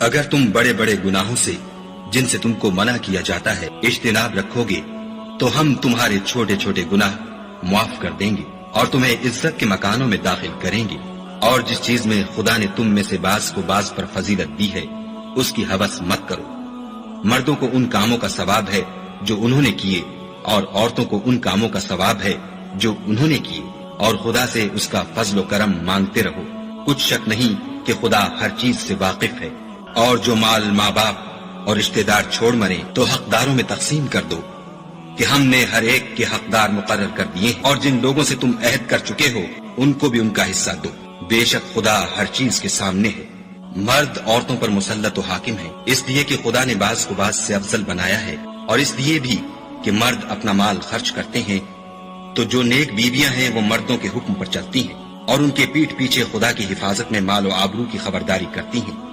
اگر تم بڑے بڑے گناہوں سے جن سے تم کو منع کیا جاتا ہے اجتناب رکھو گے تو ہم تمہارے چھوٹے چھوٹے گناہ معاف کر دیں گے اور تمہیں عزت کے مکانوں میں داخل کریں گے۔ اور جس چیز میں خدا نے تم میں سے بعض کو بعض پر فضیلت دی ہے اس کی ہوس مت کرو۔ مردوں کو ان کاموں کا ثواب ہے جو انہوں نے کیے اور عورتوں کو ان کاموں کا ثواب ہے جو انہوں نے کیے، اور خدا سے اس کا فضل و کرم مانگتے رہو۔ کچھ شک نہیں کہ خدا ہر چیز سے واقف ہے۔ اور جو مال ماں باپ اور رشتہ دار چھوڑ مرے تو حقداروں میں تقسیم کر دو کہ ہم نے ہر ایک کے حقدار مقرر کر دیے، اور جن لوگوں سے تم عہد کر چکے ہو ان کو بھی ان کا حصہ دو۔ بے شک خدا ہر چیز کے سامنے ہے۔ مرد عورتوں پر مسلط و حاکم ہے، اس لیے کہ خدا نے بعض کو بعض سے افضل بنایا ہے، اور اس لیے بھی کہ مرد اپنا مال خرچ کرتے ہیں، تو جو نیک بیویاں ہیں وہ مردوں کے حکم پر چلتی ہیں اور ان کے پیٹھ پیچھے خدا کی حفاظت میں مال و آبرو کی خبرداری کرتی ہیں۔